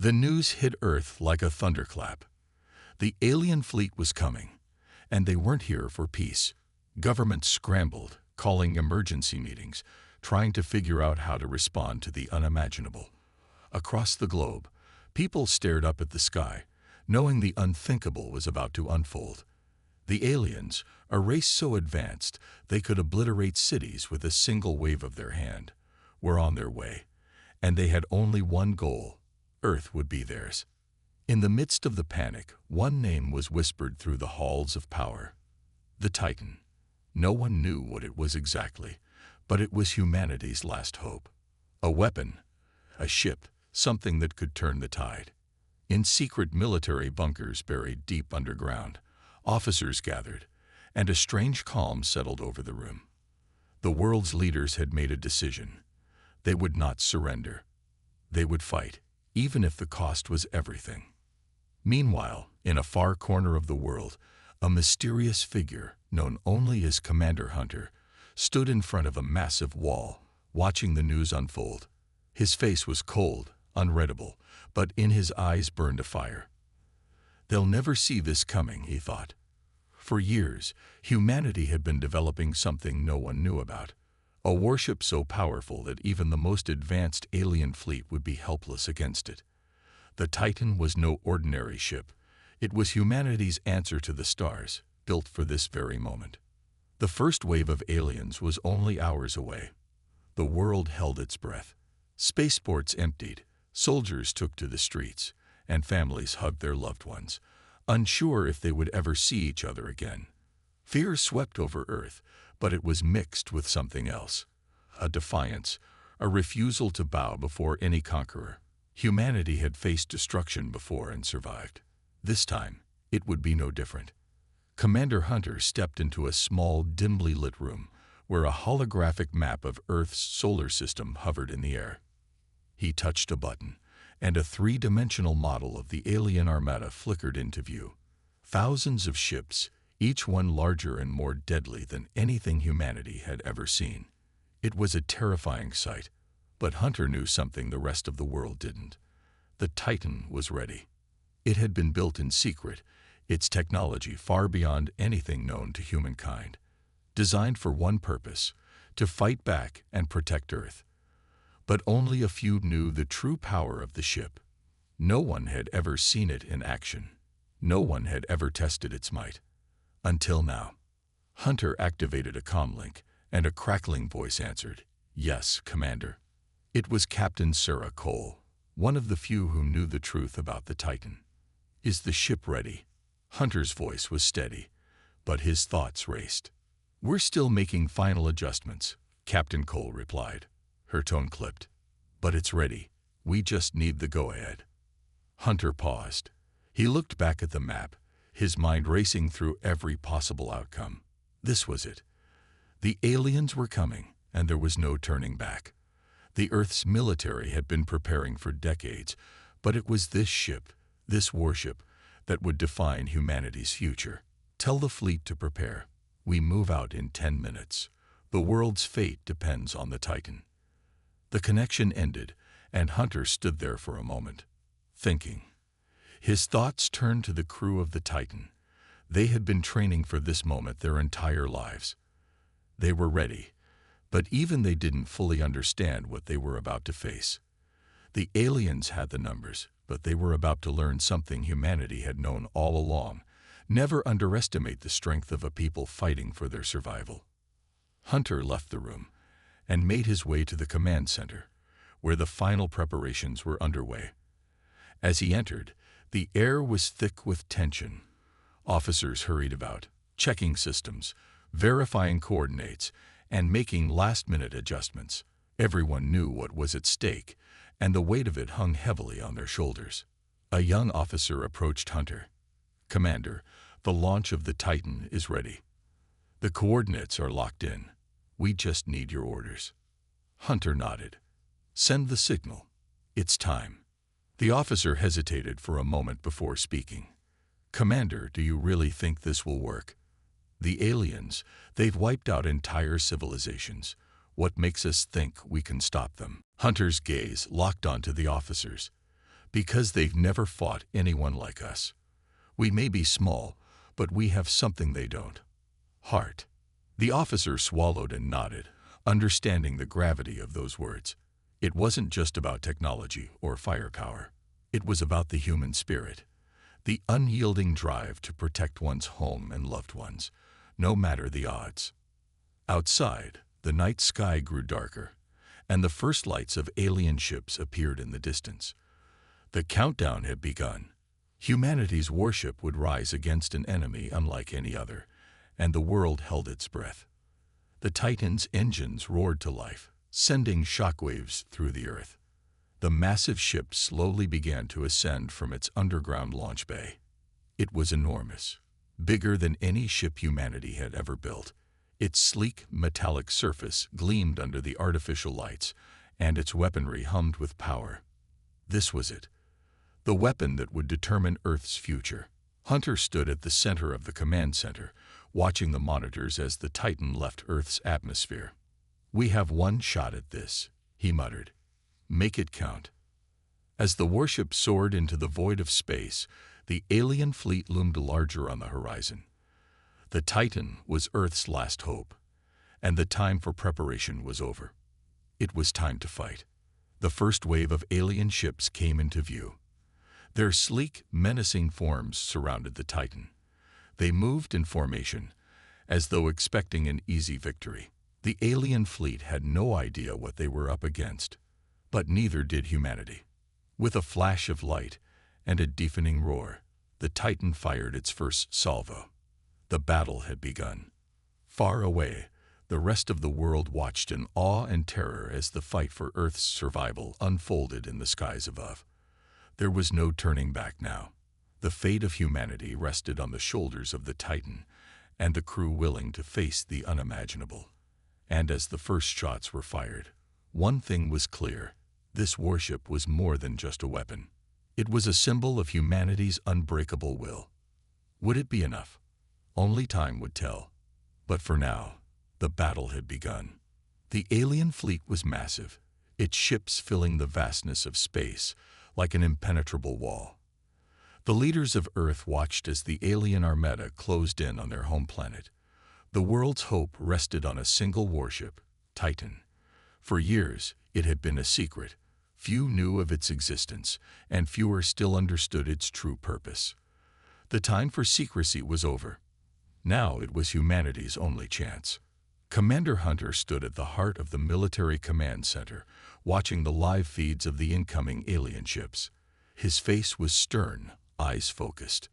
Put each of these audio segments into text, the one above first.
The news hit Earth like a thunderclap. The alien fleet was coming, and they weren't here for peace. Governments scrambled, calling emergency meetings, trying to figure out how to respond to the unimaginable. Across the globe, people stared up at the sky, knowing the unthinkable was about to unfold. The aliens, a race so advanced they could obliterate cities with a single wave of their hand, were on their way, and they had only one goal: Earth would be theirs. In the midst of the panic, one name was whispered through the halls of power: the Titan. No one knew what it was exactly, but it was humanity's last hope. A weapon, a ship, something that could turn the tide. In secret military bunkers buried deep underground, officers gathered, and a strange calm settled over the room. The world's leaders had made a decision. They would not surrender. They would fight, even if the cost was everything. Meanwhile, in a far corner of the world, a mysterious figure, known only as Commander Hunter, stood in front of a massive wall, watching the news unfold. His face was cold, unreadable, but in his eyes burned a fire. They'll never see this coming, he thought. For years, humanity had been developing something no one knew about. A warship so powerful that even the most advanced alien fleet would be helpless against it. The Titan was no ordinary ship. It was humanity's answer to the stars, built for this very moment. The first wave of aliens was only hours away. The world held its breath. Spaceports emptied, soldiers took to the streets, and families hugged their loved ones, unsure if they would ever see each other again. Fear swept over Earth, but it was mixed with something else: a defiance, a refusal to bow before any conqueror. Humanity had faced destruction before and survived. This time, it would be no different. Commander Hunter stepped into a small, dimly lit room where a holographic map of Earth's solar system hovered in the air. He touched a button, and a three-dimensional model of the alien armada flickered into view. Thousands of ships, each one larger and more deadly than anything humanity had ever seen. It was a terrifying sight, but Hunter knew something the rest of the world didn't. The Titan was ready. It had been built in secret, its technology far beyond anything known to humankind. Designed for one purpose: to fight back and protect Earth. But only a few knew the true power of the ship. No one had ever seen it in action. No one had ever tested its might. Until now. Hunter activated a comlink, and a crackling voice answered, "Yes, Commander." It was Captain Sarah Cole, one of the few who knew the truth about the Titan. "Is the ship ready?" Hunter's voice was steady, but his thoughts raced. "We're still making final adjustments," Captain Cole replied. Her tone clipped. "But it's ready. We just need the go-ahead." Hunter paused. He looked back at the map, his mind racing through every possible outcome. This was it. The aliens were coming, and there was no turning back. The Earth's military had been preparing for decades, but it was this ship, this warship, that would define humanity's future. "Tell the fleet to prepare. We move out in 10 minutes. The world's fate depends on the Titan." The connection ended, and Hunter stood there for a moment, thinking. His thoughts turned to the crew of the Titan. They had been training for this moment their entire lives. They were ready, but even they didn't fully understand what they were about to face. The aliens had the numbers, but they were about to learn something humanity had known all along: never underestimate the strength of a people fighting for their survival. Hunter left the room and made his way to the command center, where the final preparations were underway. As he entered, the air was thick with tension. Officers hurried about, checking systems, verifying coordinates, and making last-minute adjustments. Everyone knew what was at stake, and the weight of it hung heavily on their shoulders. A young officer approached Hunter. "Commander, the launch of the Titan is ready. The coordinates are locked in. We just need your orders." Hunter nodded. "Send the signal. It's time." The officer hesitated for a moment before speaking. "Commander, do you really think this will work? The aliens, they've wiped out entire civilizations. What makes us think we can stop them?" Hunter's gaze locked onto the officers. Because they've never fought anyone like us. We may be small, but we have something they don't. Heart. The officer swallowed and nodded, understanding the gravity of those words. It wasn't just about technology or firepower. It was about the human spirit, the unyielding drive to protect one's home and loved ones, no matter the odds. Outside, the night sky grew darker, and the first lights of alien ships appeared in the distance. The countdown had begun. Humanity's warship would rise against an enemy unlike any other, and the world held its breath. The Titan's engines roared to life, sending shockwaves through the earth. The massive ship slowly began to ascend from its underground launch bay. It was enormous, bigger than any ship humanity had ever built. Its sleek, metallic surface gleamed under the artificial lights, and its weaponry hummed with power. This was it, the weapon that would determine Earth's future. Hunter stood at the center of the command center, watching the monitors as the Titan left Earth's atmosphere. "We have one shot at this," he muttered. "Make it count." As the warship soared into the void of space, the alien fleet loomed larger on the horizon. The Titan was Earth's last hope, and the time for preparation was over. It was time to fight. The first wave of alien ships came into view. Their sleek, menacing forms surrounded the Titan. They moved in formation, as though expecting an easy victory. The alien fleet had no idea what they were up against, but neither did humanity. With a flash of light and a deafening roar, the Titan fired its first salvo. The battle had begun. Far away, the rest of the world watched in awe and terror as the fight for Earth's survival unfolded in the skies above. There was no turning back now. The fate of humanity rested on the shoulders of the Titan, and the crew willing to face the unimaginable. And as the first shots were fired, one thing was clear: this warship was more than just a weapon. It was a symbol of humanity's unbreakable will. Would it be enough? Only time would tell. But for now, the battle had begun. The alien fleet was massive, its ships filling the vastness of space like an impenetrable wall. The leaders of Earth watched as the alien armada closed in on their home planet. The world's hope rested on a single warship, Titan. For years, it had been a secret. Few knew of its existence, and fewer still understood its true purpose. The time for secrecy was over. Now it was humanity's only chance. Commander Hunter stood at the heart of the military command center, watching the live feeds of the incoming alien ships. His face was stern, eyes focused.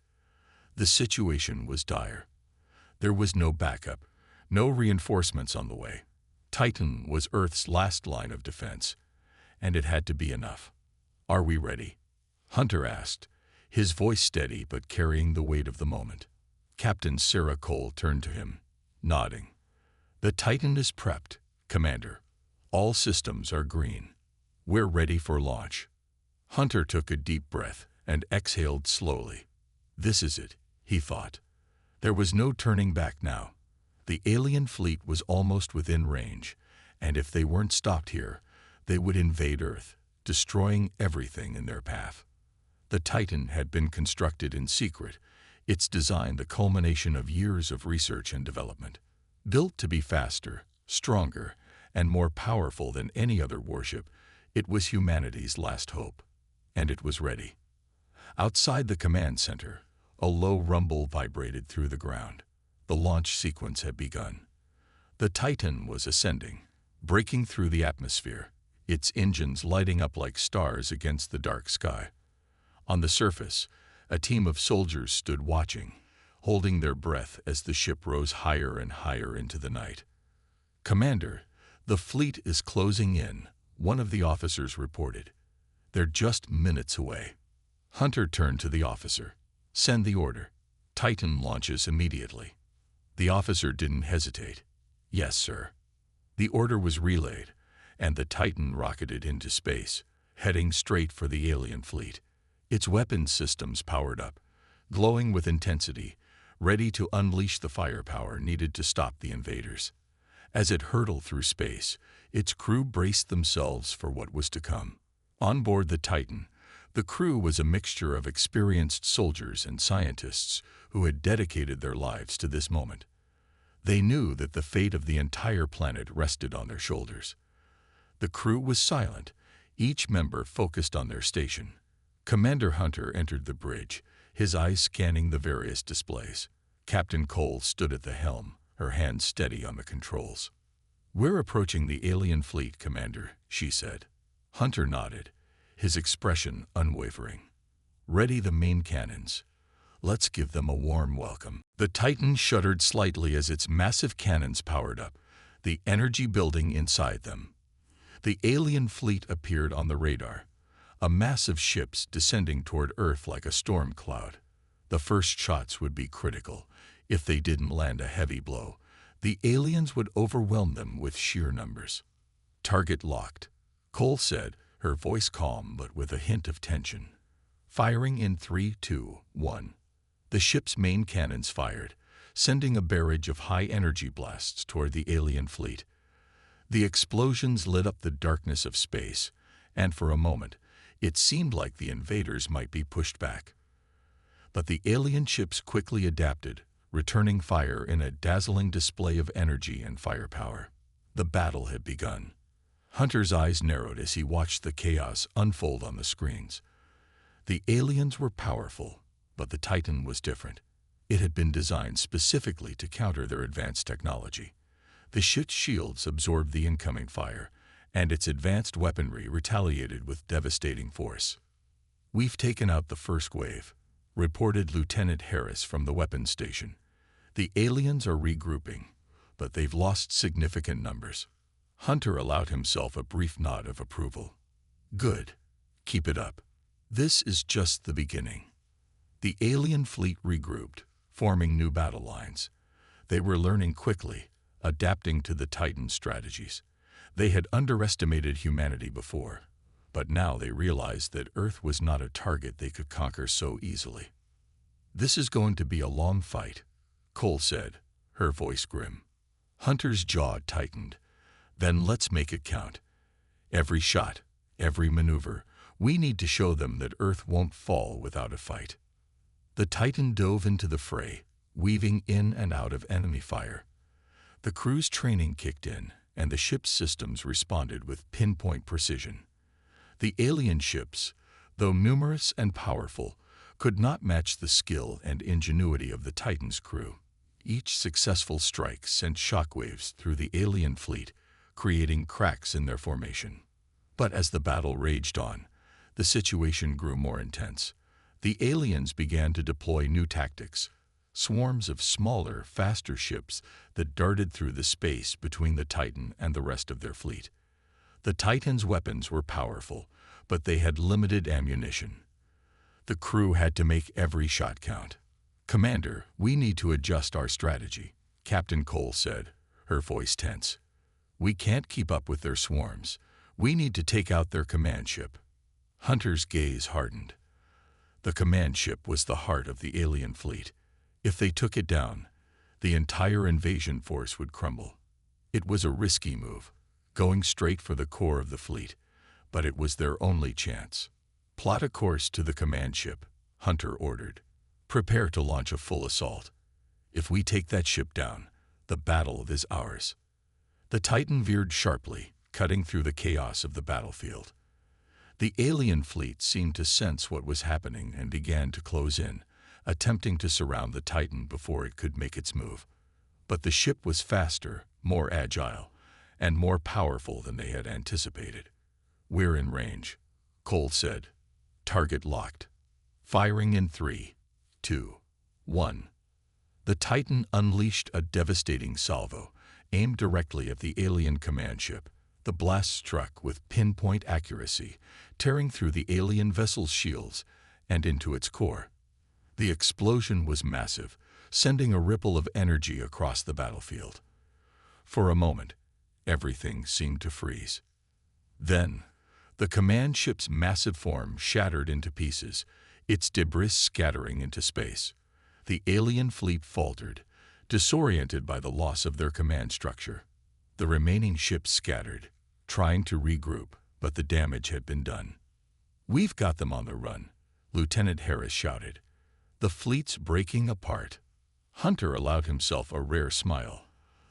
The situation was dire. There was no backup, no reinforcements on the way. Titan was Earth's last line of defense, and it had to be enough. "Are we ready?" Hunter asked, his voice steady but carrying the weight of the moment. Captain Sarah Cole turned to him, nodding. "The Titan is prepped, Commander. All systems are green. We're ready for launch." Hunter took a deep breath and exhaled slowly. This is it, he thought. There was no turning back now. The alien fleet was almost within range, and if they weren't stopped here, they would invade Earth, destroying everything in their path. The Titan had been constructed in secret, its design the culmination of years of research and development. Built to be faster, stronger, and more powerful than any other warship, it was humanity's last hope. And it was ready. Outside the command center, a low rumble vibrated through the ground. The launch sequence had begun. The Titan was ascending, breaking through the atmosphere, its engines lighting up like stars against the dark sky. On the surface, a team of soldiers stood watching, holding their breath as the ship rose higher and higher into the night. "Commander, the fleet is closing in," one of the officers reported. "They're just minutes away." Hunter turned to the officer. "Send the order. Titan launches immediately." The officer didn't hesitate. "Yes, sir." The order was relayed, and the Titan rocketed into space, heading straight for the alien fleet. Its weapons systems powered up, glowing with intensity, ready to unleash the firepower needed to stop the invaders. As it hurtled through space, its crew braced themselves for what was to come. On board the Titan, The crew was a mixture of experienced soldiers and scientists who had dedicated their lives to this moment. They knew that the fate of the entire planet rested on their shoulders. The crew was silent, each member focused on their station. Commander Hunter entered the bridge, his eyes scanning the various displays. Captain Cole stood at the helm, her hands steady on the controls. "We're approaching the alien fleet, Commander," she said. Hunter nodded, his expression unwavering. "Ready the main cannons. Let's give them a warm welcome." The Titan shuddered slightly as its massive cannons powered up, the energy building inside them. The alien fleet appeared on the radar, a mass of ships descending toward Earth like a storm cloud. The first shots would be critical. If they didn't land a heavy blow, the aliens would overwhelm them with sheer numbers. "Target locked," Cole said, her voice calm but with a hint of tension. "Firing in 3, 2, 1. The ship's main cannons fired, sending a barrage of high-energy blasts toward the alien fleet. The explosions lit up the darkness of space, and for a moment, it seemed like the invaders might be pushed back. But the alien ships quickly adapted, returning fire in a dazzling display of energy and firepower. The battle had begun. Hunter's eyes narrowed as he watched the chaos unfold on the screens. The aliens were powerful, but the Titan was different. It had been designed specifically to counter their advanced technology. The ship's shields absorbed the incoming fire, and its advanced weaponry retaliated with devastating force. "We've taken out the first wave," reported Lieutenant Harris from the weapons station. "The aliens are regrouping, but they've lost significant numbers." Hunter allowed himself a brief nod of approval. "Good. Keep it up. This is just the beginning." The alien fleet regrouped, forming new battle lines. They were learning quickly, adapting to the Titan's strategies. They had underestimated humanity before, but now they realized that Earth was not a target they could conquer so easily. "This is going to be a long fight," Cole said, her voice grim. Hunter's jaw tightened. "Then let's make it count. Every shot, every maneuver, we need to show them that Earth won't fall without a fight." The Titan dove into the fray, weaving in and out of enemy fire. The crew's training kicked in, and the ship's systems responded with pinpoint precision. The alien ships, though numerous and powerful, could not match the skill and ingenuity of the Titan's crew. Each successful strike sent shockwaves through the alien fleet, creating cracks in their formation. But as the battle raged on, the situation grew more intense. The aliens began to deploy new tactics, swarms of smaller, faster ships that darted through the space between the Titan and the rest of their fleet. The Titan's weapons were powerful, but they had limited ammunition. The crew had to make every shot count. "Commander, we need to adjust our strategy," Captain Cole said, her voice tense. "We can't keep up with their swarms. We need to take out their command ship." Hunter's gaze hardened. The command ship was the heart of the alien fleet. If they took it down, the entire invasion force would crumble. It was a risky move, going straight for the core of the fleet, but it was their only chance. "Plot a course to the command ship," Hunter ordered. "Prepare to launch a full assault. If we take that ship down, the battle is ours." The Titan veered sharply, cutting through the chaos of the battlefield. The alien fleet seemed to sense what was happening and began to close in, attempting to surround the Titan before it could make its move. But the ship was faster, more agile, and more powerful than they had anticipated. "We're in range," Cole said. "Target locked. Firing in 3, 2, 1. The Titan unleashed a devastating salvo, aimed directly at the alien command ship. The blast struck with pinpoint accuracy, tearing through the alien vessel's shields and into its core. The explosion was massive, sending a ripple of energy across the battlefield. For a moment, everything seemed to freeze. Then, the command ship's massive form shattered into pieces, its debris scattering into space. The alien fleet faltered, disoriented by the loss of their command structure. The remaining ships scattered, trying to regroup, but the damage had been done. "We've got them on the run," Lieutenant Harris shouted. "The fleet's breaking apart." Hunter allowed himself a rare smile,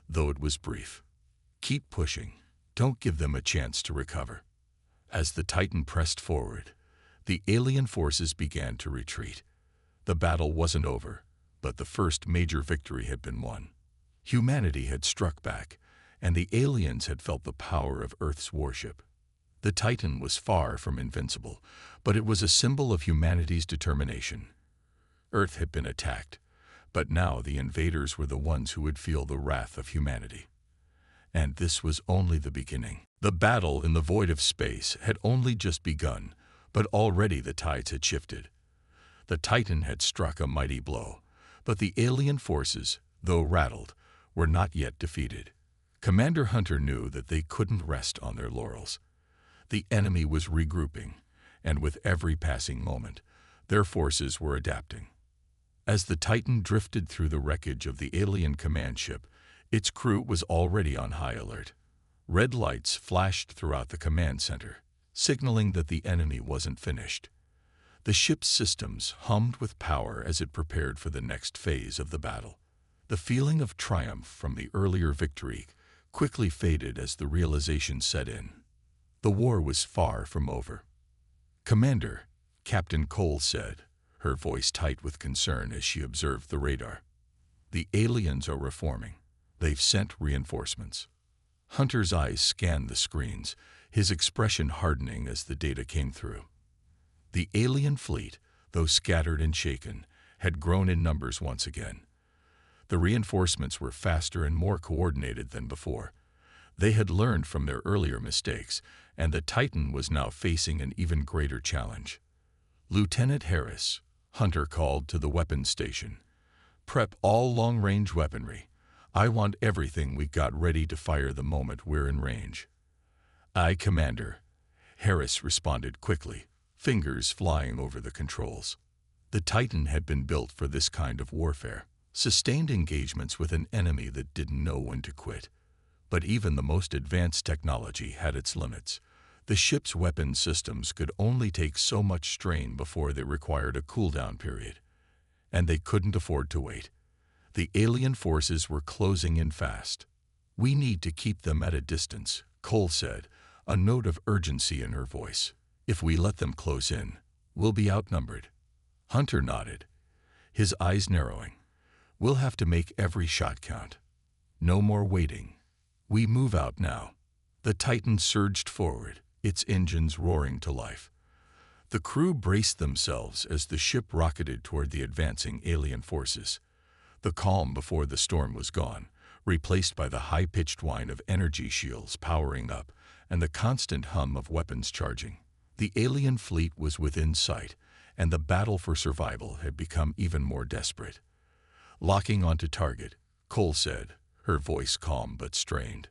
though it was brief. "Keep pushing. Don't give them a chance to recover." As the Titan pressed forward, the alien forces began to retreat. The battle wasn't over, but the first major victory had been won. Humanity had struck back, and the aliens had felt the power of Earth's warship. The Titan was far from invincible, but it was a symbol of humanity's determination. Earth had been attacked, but now the invaders were the ones who would feel the wrath of humanity. And this was only the beginning. The battle in the void of space had only just begun, but already the tides had shifted. The Titan had struck a mighty blow, but the alien forces, though rattled, were not yet defeated. Commander Hunter knew that they couldn't rest on their laurels. The enemy was regrouping, and with every passing moment, their forces were adapting. As the Titan drifted through the wreckage of the alien command ship, its crew was already on high alert. Red lights flashed throughout the command center, signaling that the enemy wasn't finished. The ship's systems hummed with power as it prepared for the next phase of the battle. The feeling of triumph from the earlier victory quickly faded as the realization set in. The war was far from over. "Commander," Captain Cole said, her voice tight with concern as she observed the radar. "The aliens are reforming. They've sent reinforcements." Hunter's eyes scanned the screens, his expression hardening as the data came through. The alien fleet, though scattered and shaken, had grown in numbers once again. The reinforcements were faster and more coordinated than before. They had learned from their earlier mistakes, and the Titan was now facing an even greater challenge. "Lieutenant Harris," Hunter called to the weapons station, "prep all long-range weaponry. I want everything we've got ready to fire the moment we're in range." "Aye, Commander," Harris responded quickly, fingers flying over the controls. The Titan had been built for this kind of warfare, sustained engagements with an enemy that didn't know when to quit. But even the most advanced technology had its limits. The ship's weapon systems could only take so much strain before they required a cooldown period. And they couldn't afford to wait. The alien forces were closing in fast. "We need to keep them at a distance," Cole said, a note of urgency in her voice. "If we let them close in, we'll be outnumbered." Hunter nodded, his eyes narrowing. "We'll have to make every shot count. No more waiting. We move out now." The Titan surged forward, its engines roaring to life. The crew braced themselves as the ship rocketed toward the advancing alien forces. The calm before the storm was gone, replaced by the high-pitched whine of energy shields powering up and the constant hum of weapons charging. The alien fleet was within sight, and the battle for survival had become even more desperate. "Locking onto target," Cole said, her voice calm but strained.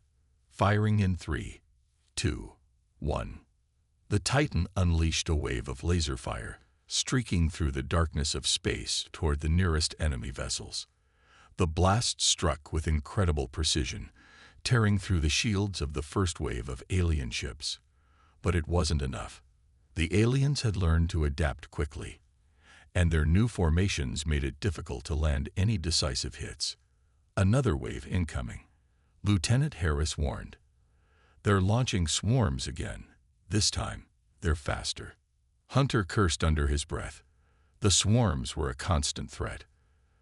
"Firing in 3, 2, 1. The Titan unleashed a wave of laser fire, streaking through the darkness of space toward the nearest enemy vessels. The blast struck with incredible precision, tearing through the shields of the first wave of alien ships. But it wasn't enough. The aliens had learned to adapt quickly, and their new formations made it difficult to land any decisive hits. Another wave incoming, Lieutenant Harris warned. "They're launching swarms again. This time, they're faster." Hunter cursed under his breath. The swarms were a constant threat.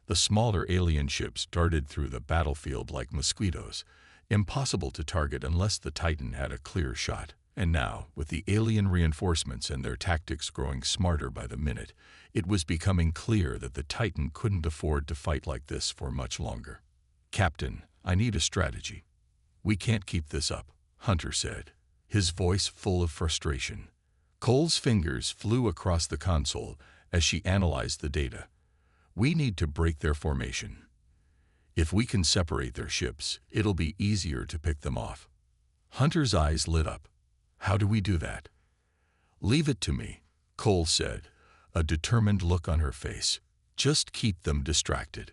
The smaller alien ships darted through the battlefield like mosquitoes, impossible to target unless the Titan had a clear shot. And now, with the alien reinforcements and their tactics growing smarter by the minute, it was becoming clear that the Titan couldn't afford to fight like this for much longer. "Captain, I need a strategy. We can't keep this up," Hunter said, his voice full of frustration. Cole's fingers flew across the console as she analyzed the data. "We need to break their formation. If we can separate their ships, it'll be easier to pick them off." Hunter's eyes lit up. "How do we do that?" "Leave it to me," Cole said, a determined look on her face. "Just keep them distracted."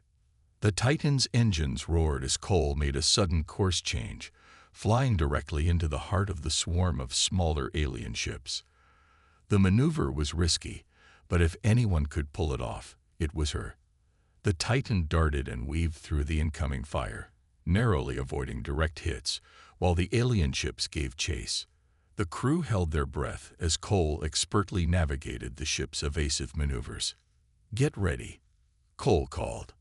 The Titan's engines roared as Cole made a sudden course change, flying directly into the heart of the swarm of smaller alien ships. The maneuver was risky, but if anyone could pull it off, it was her. The Titan darted and weaved through the incoming fire, narrowly avoiding direct hits, while the alien ships gave chase. The crew held their breath as Cole expertly navigated the ship's evasive maneuvers. "Get ready," Cole called.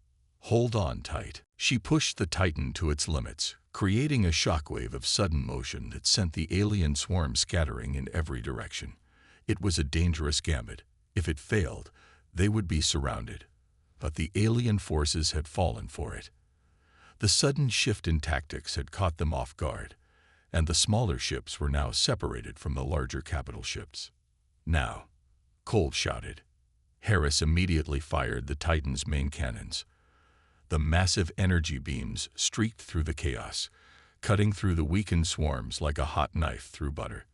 "Hold on tight." She pushed the Titan to its limits, creating a shockwave of sudden motion that sent the alien swarm scattering in every direction. It was a dangerous gambit. If it failed, they would be surrounded. But the alien forces had fallen for it. The sudden shift in tactics had caught them off guard, and the smaller ships were now separated from the larger capital ships. "Now," Cole shouted. Harris immediately fired the Titan's main cannons. The massive energy beams streaked through the chaos, cutting through the weakened swarms like a hot knife through butter.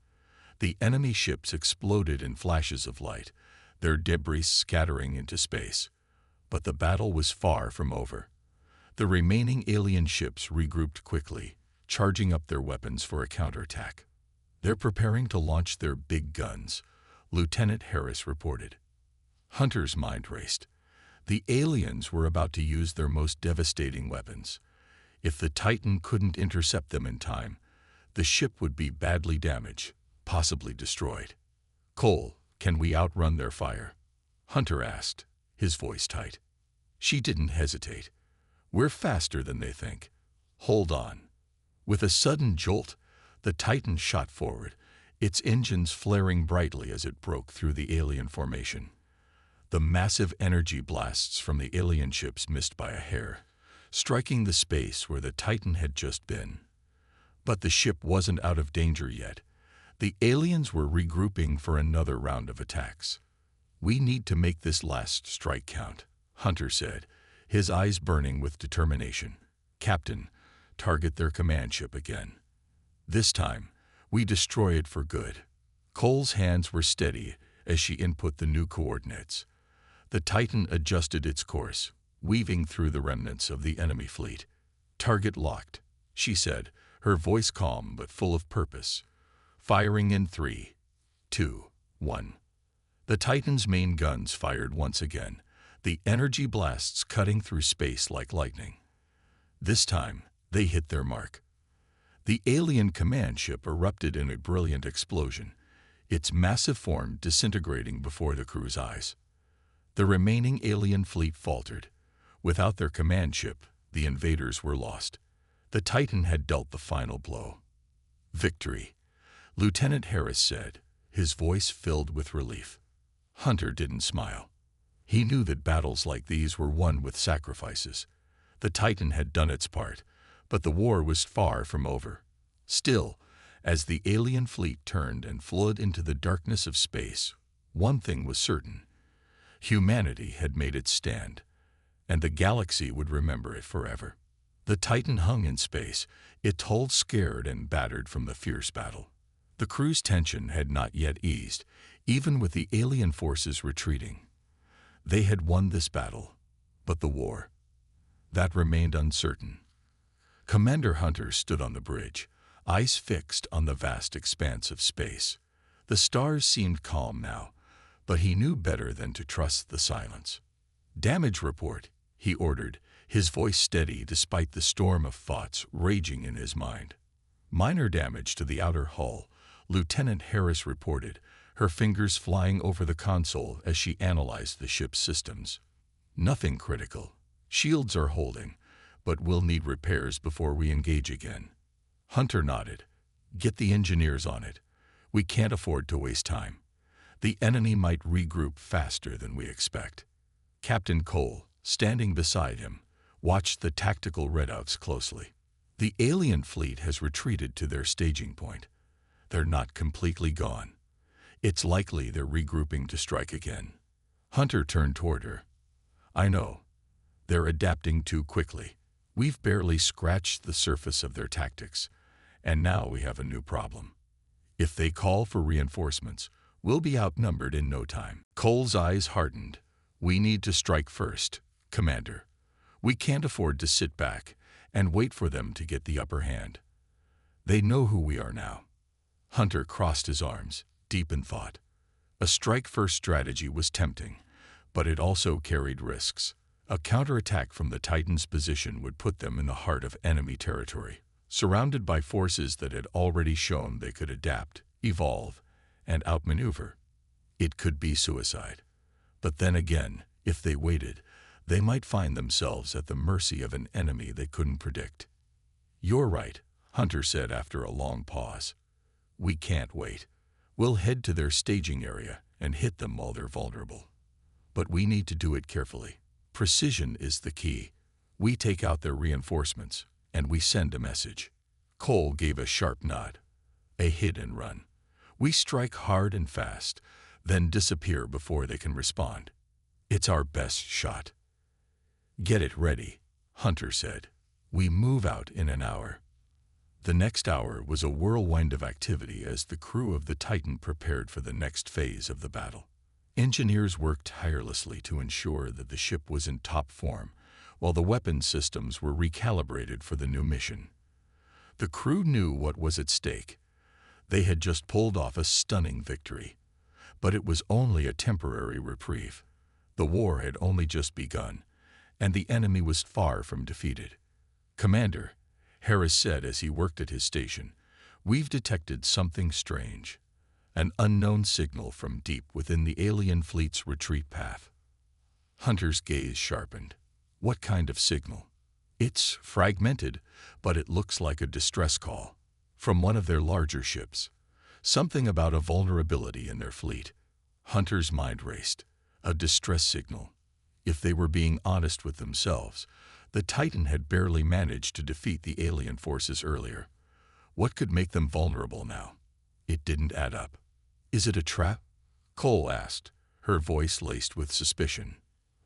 The enemy ships exploded in flashes of light, their debris scattering into space. But the battle was far from over. The remaining alien ships regrouped quickly, charging up their weapons for a counterattack. "They're preparing to launch their big guns," Lieutenant Harris reported. Hunter's mind raced. The aliens were about to use their most devastating weapons. If the Titan couldn't intercept them in time, the ship would be badly damaged, possibly destroyed. "Cole, can we outrun their fire?" Hunter asked, his voice tight. She didn't hesitate. "We're faster than they think. Hold on." With a sudden jolt, the Titan shot forward, its engines flaring brightly as it broke through the alien formation. The massive energy blasts from the alien ships missed by a hair, striking the space where the Titan had just been. But the ship wasn't out of danger yet. The aliens were regrouping for another round of attacks. "We need to make this last strike count," Hunter said, his eyes burning with determination. "Captain, target their command ship again. This time, we destroy it for good." Cole's hands were steady as she input the new coordinates. The Titan adjusted its course, weaving through the remnants of the enemy fleet. "Target locked," she said, her voice calm but full of purpose. "Firing in 3, 2, 1. The Titan's main guns fired once again, the energy blasts cutting through space like lightning. This time, they hit their mark. The alien command ship erupted in a brilliant explosion, its massive form disintegrating before the crew's eyes. The remaining alien fleet faltered. Without their command ship, the invaders were lost. The Titan had dealt the final blow. "Victory," Lieutenant Harris said, his voice filled with relief. Hunter didn't smile. He knew that battles like these were won with sacrifices. The Titan had done its part, but the war was far from over. Still, as the alien fleet turned and flowed into the darkness of space, one thing was certain. Humanity had made its stand, and the galaxy would remember it forever. The Titan hung in space, its hull scared and battered from the fierce battle. The crew's tension had not yet eased, even with the alien forces retreating. They had won this battle, but the war, that remained uncertain. Commander Hunter stood on the bridge, eyes fixed on the vast expanse of space. The stars seemed calm now, but he knew better than to trust the silence. "Damage report," he ordered, his voice steady despite the storm of thoughts raging in his mind. "Minor damage to the outer hull," Lieutenant Harris reported, her fingers flying over the console as she analyzed the ship's systems. "Nothing critical. Shields are holding, but we'll need repairs before we engage again." Hunter nodded. "Get the engineers on it. We can't afford to waste time. The enemy might regroup faster than we expect." Captain Cole, standing beside him, watched the tactical readouts closely. "The alien fleet has retreated to their staging point. They're not completely gone. It's likely they're regrouping to strike again." Hunter turned toward her. "I know. They're adapting too quickly. We've barely scratched the surface of their tactics, and now we have a new problem. If they call for reinforcements, we'll be outnumbered in no time." Cole's eyes hardened. "We need to strike first, Commander. We can't afford to sit back and wait for them to get the upper hand. They know who we are now." Hunter crossed his arms, deep in thought. A strike-first strategy was tempting, but it also carried risks. A counterattack from the Titan's position would put them in the heart of enemy territory, surrounded by forces that had already shown they could adapt, evolve, and outmaneuver. It could be suicide. But then again, if they waited, they might find themselves at the mercy of an enemy they couldn't predict. "You're right," Hunter said after a long pause. "We can't wait. We'll head to their staging area and hit them while they're vulnerable. But we need to do it carefully. Precision is the key. We take out their reinforcements, and we send a message." Cole gave a sharp nod. "A hit and run. We strike hard and fast, then disappear before they can respond. It's our best shot." "Get it ready," Hunter said. "We move out in an hour." The next hour was a whirlwind of activity as the crew of the Titan prepared for the next phase of the battle. Engineers worked tirelessly to ensure that the ship was in top form, while the weapon systems were recalibrated for the new mission. The crew knew what was at stake. They had just pulled off a stunning victory. But it was only a temporary reprieve. The war had only just begun, and the enemy was far from defeated. "Commander," Harris said as he worked at his station, "we've detected something strange. An unknown signal from deep within the alien fleet's retreat path." Hunter's gaze sharpened. "What kind of signal?" "It's fragmented, but it looks like a distress call. From one of their larger ships. Something about a vulnerability in their fleet." Hunter's mind raced. A distress signal. If they were being honest with themselves, the Titan had barely managed to defeat the alien forces earlier. What could make them vulnerable now? It didn't add up. "Is it a trap?" Cole asked, her voice laced with suspicion.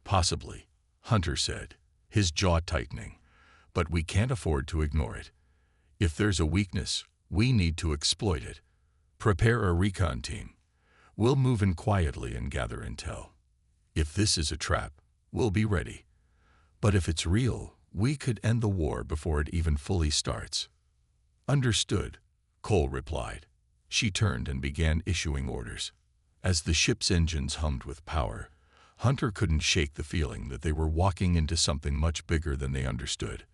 "Possibly," Hunter said, his jaw tightening. "But we can't afford to ignore it. If there's a weakness, we need to exploit it. Prepare a recon team. We'll move in quietly and gather intel. If this is a trap, we'll be ready. But if it's real, we could end the war before it even fully starts." "Understood," Cole replied. She turned and began issuing orders. As the ship's engines hummed with power, Hunter couldn't shake the feeling that they were walking into something much bigger than they understood.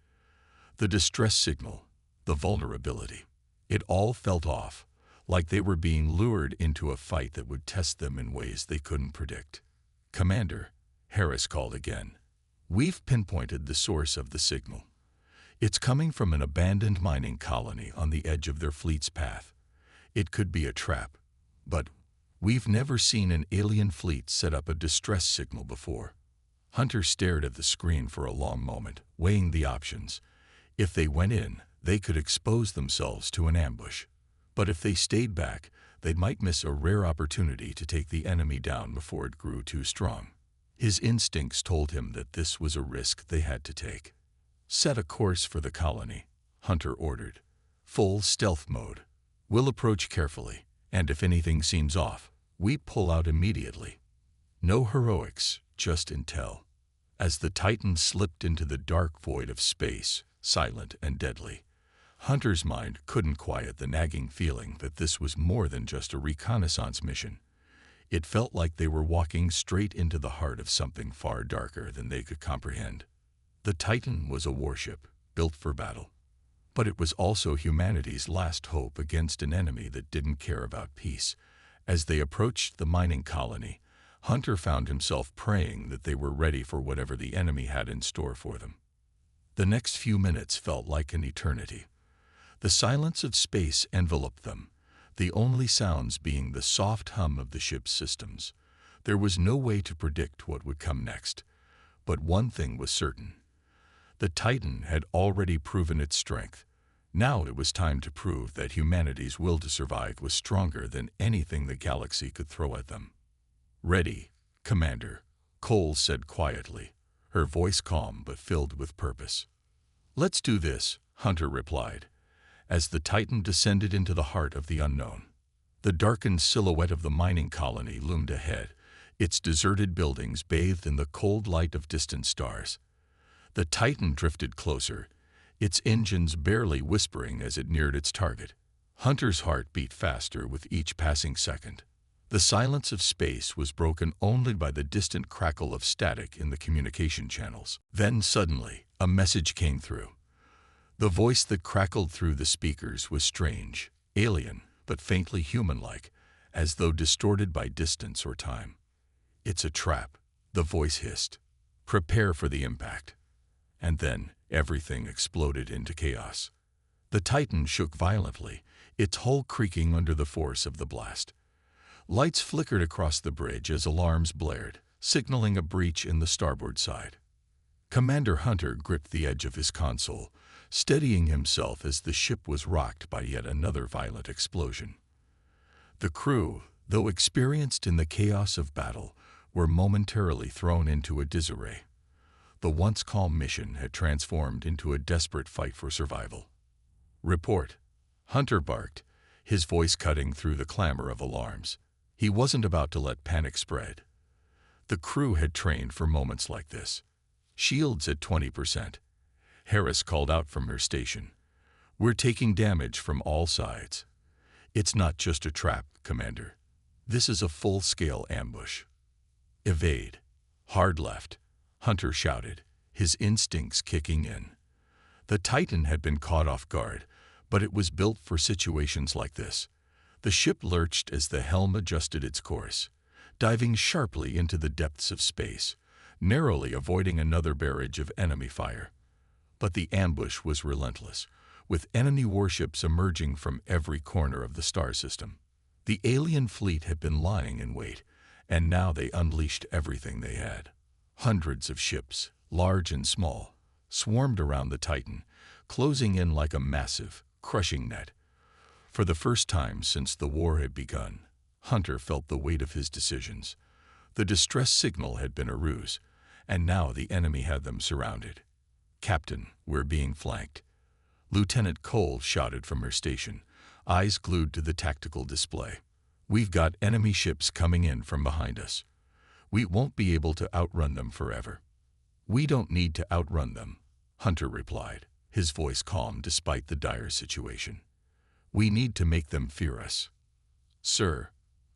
The distress signal, the vulnerability, it all felt off, like they were being lured into a fight that would test them in ways they couldn't predict. "Commander," Harris called again, "we've pinpointed the source of the signal. It's coming from an abandoned mining colony on the edge of their fleet's path. It could be a trap, but we've never seen an alien fleet set up a distress signal before." Hunter stared at the screen for a long moment, weighing the options. If they went in, they could expose themselves to an ambush. But if they stayed back, they might miss a rare opportunity to take the enemy down before it grew too strong. His instincts told him that this was a risk they had to take. "Set a course for the colony," Hunter ordered. "Full stealth mode. We'll approach carefully, and if anything seems off, we pull out immediately. No heroics, just intel." As the Titan slipped into the dark void of space, silent and deadly, Hunter's mind couldn't quiet the nagging feeling that this was more than just a reconnaissance mission. It felt like they were walking straight into the heart of something far darker than they could comprehend. The Titan was a warship, built for battle. But it was also humanity's last hope against an enemy that didn't care about peace. As they approached the mining colony, Hunter found himself praying that they were ready for whatever the enemy had in store for them. The next few minutes felt like an eternity. The silence of space enveloped them, the only sounds being the soft hum of the ship's systems. There was no way to predict what would come next, but one thing was certain. The Titan had already proven its strength. Now it was time to prove that humanity's will to survive was stronger than anything the galaxy could throw at them. "Ready, Commander," Cole said quietly, her voice calm but filled with purpose. "Let's do this," Hunter replied, as the Titan descended into the heart of the unknown. The darkened silhouette of the mining colony loomed ahead, its deserted buildings bathed in the cold light of distant stars. The Titan drifted closer, its engines barely whispering as it neared its target. Hunter's heart beat faster with each passing second. The The silence of space was broken only by the distant crackle of static in the communication channels. Then suddenly, a message came through. The voice that crackled through the speakers was strange, alien, but faintly human-like, as though distorted by distance or time. "It's a trap," the voice hissed. "Prepare for the impact." And then everything exploded into chaos. The Titan shook violently, its hull creaking under the force of the blast. Lights flickered across the bridge as alarms blared, signaling a breach in the starboard side. Commander Hunter gripped the edge of his console, steadying himself as the ship was rocked by yet another violent explosion. The crew, though experienced in the chaos of battle, were momentarily thrown into a disarray. The once calm mission had transformed into a desperate fight for survival. "Report," Hunter barked, his voice cutting through the clamor of alarms. He wasn't about to let panic spread. The crew had trained for moments like this. "Shields at 20%. Harris called out from her station. "We're taking damage from all sides." "It's not just a trap, Commander. This is a full-scale ambush." "Evade. Hard left," Hunter shouted, his instincts kicking in. The Titan had been caught off guard, but it was built for situations like this. The ship lurched as the helm adjusted its course, diving sharply into the depths of space, narrowly avoiding another barrage of enemy fire. But the ambush was relentless, with enemy warships emerging from every corner of the star system. The alien fleet had been lying in wait, and now they unleashed everything they had. Hundreds of ships, large and small, swarmed around the Titan, closing in like a massive, crushing net. For the first time since the war had begun, Hunter felt the weight of his decisions. The distress signal had been a ruse, and now the enemy had them surrounded. "Captain, we're being flanked," Lieutenant Cole shouted from her station, eyes glued to the tactical display. "We've got enemy ships coming in from behind us. We won't be able to outrun them forever." "We don't need to outrun them," Hunter replied, his voice calm despite the dire situation. "We need to make them fear us." "Sir?"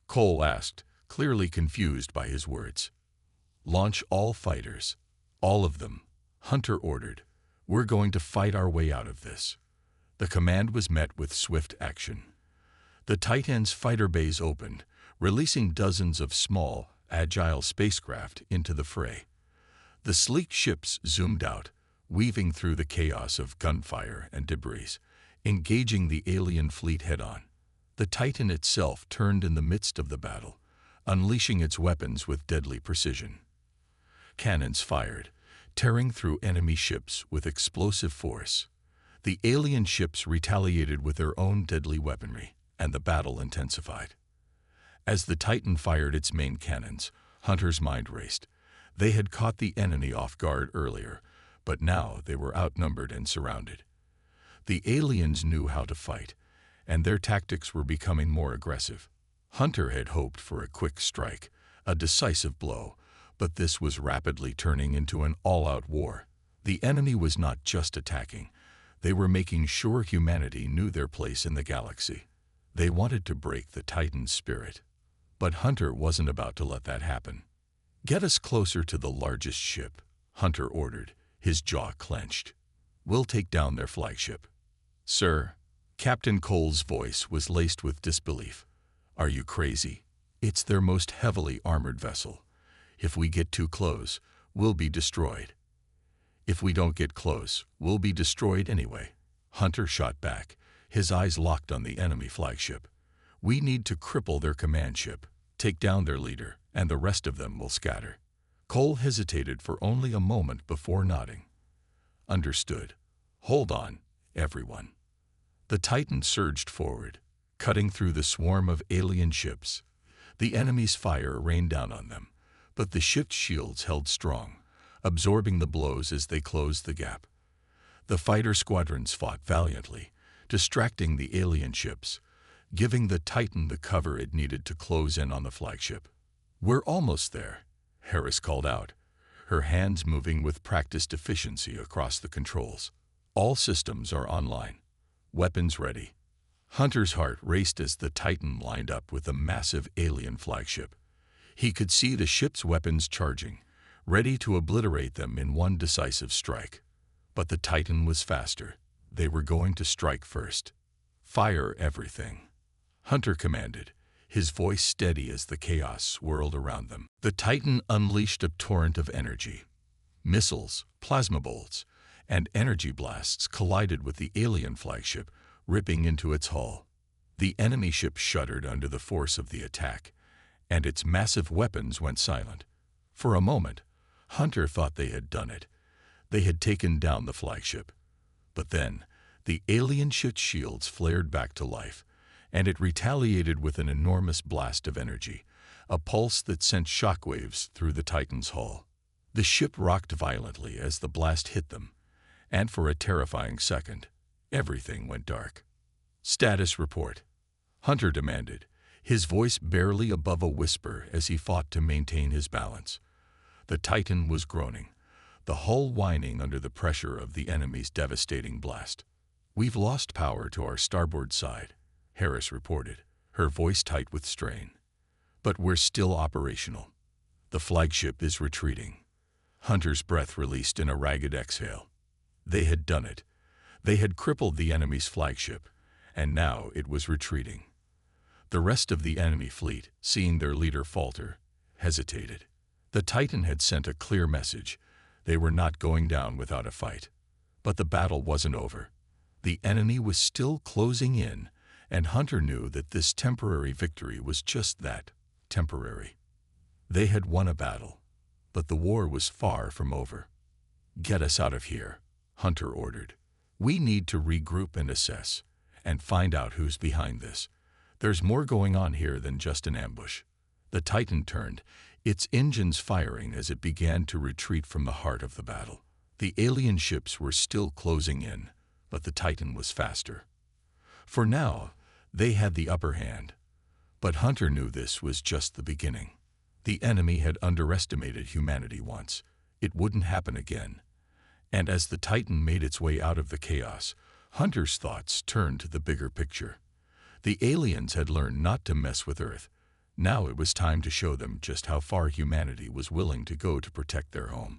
Cole asked, clearly confused by his words. "Launch all fighters. All of them," Hunter ordered. "We're going to fight our way out of this." The command was met with swift action. The Titan's fighter bays opened, releasing dozens of small, agile spacecraft into the fray. The sleek ships zoomed out, weaving through the chaos of gunfire and debris, engaging the alien fleet head-on. The Titan itself turned in the midst of the battle, unleashing its weapons with deadly precision. Cannons fired, tearing through enemy ships with explosive force. The alien ships retaliated with their own deadly weaponry, and the battle intensified. As the Titan fired its main cannons, Hunter's mind raced. They had caught the enemy off guard earlier, but now they were outnumbered and surrounded. The aliens knew how to fight, and their tactics were becoming more aggressive. Hunter had hoped for a quick strike, a decisive blow, but this was rapidly turning into an all-out war. The enemy was not just attacking. They were making sure humanity knew their place in the galaxy. They wanted to break the Titan's spirit. But Hunter wasn't about to let that happen. "Get us closer to the largest ship," Hunter ordered, his jaw clenched. "We'll take down their flagship." "Sir," Captain Cole's voice was laced with disbelief. "Are you crazy? It's their most heavily armored vessel. If we get too close, we'll be destroyed." "If we don't get close, we'll be destroyed anyway," Hunter shot back, his eyes locked on the enemy flagship. "We need to cripple their command ship, take down their leader, and the rest of them will scatter." Cole hesitated for only a moment before nodding. "Understood. Hold on, everyone." The Titan surged forward, cutting through the swarm of alien ships. The enemy's fire rained down on them, but the ship's shields held strong, absorbing the blows as they closed the gap. The fighter squadrons fought valiantly, distracting the alien ships, giving the Titan the cover it needed to close in on the flagship. "We're almost there," Harris called out, her hands moving with practiced efficiency across the controls. "All systems are online. Weapons ready." Hunter's heart raced as the Titan lined up with a massive alien flagship. He could see the ship's weapons charging, ready to obliterate them in one decisive strike. But the Titan was faster. They were going to strike first. "Fire everything," Hunter commanded, his voice steady as the chaos swirled around them. The Titan unleashed a torrent of energy. Missiles, plasma bolts, and energy blasts collided with the alien flagship, ripping into its hull. The enemy ship shuddered under the force of the attack, and its massive weapons went silent. For a moment, Hunter thought they had done it. They had taken down the flagship. But then, the alien ship's shields flared back to life, and it retaliated with an enormous blast of energy, a pulse that sent shockwaves through the Titan's hull. The ship rocked violently as the blast hit them, and for a terrifying second, everything went dark. "Status report," Hunter demanded, his voice barely above a whisper as he fought to maintain his balance. The Titan was groaning, the hull whining under the pressure of the enemy's devastating blast. "We've lost power to our starboard side," Harris reported, her voice tight with strain. "But we're still operational. The flagship is retreating." Hunter's breath released in a ragged exhale. They had done it. They had crippled the enemy's flagship, and now it was retreating. The rest of the enemy fleet, seeing their leader falter, hesitated. The Titan had sent a clear message. They were not going down without a fight. But the battle wasn't over. The enemy was still closing in, and Hunter knew that this temporary victory was just that, temporary. They had won a battle, but the war was far from over. "Get us out of here," Hunter ordered. "We need to regroup and assess, and find out who's behind this. There's more going on here than just an ambush." The Titan turned, its engines firing as it began to retreat from the heart of the battle. The alien ships were still closing in, but the Titan was faster. For now, they had the upper hand. But Hunter knew this was just the beginning. The enemy had underestimated humanity once. It wouldn't happen again. And as the Titan made its way out of the chaos, Hunter's thoughts turned to the bigger picture. The aliens had learned not to mess with Earth. Now it was time to show them just how far humanity was willing to go to protect their home.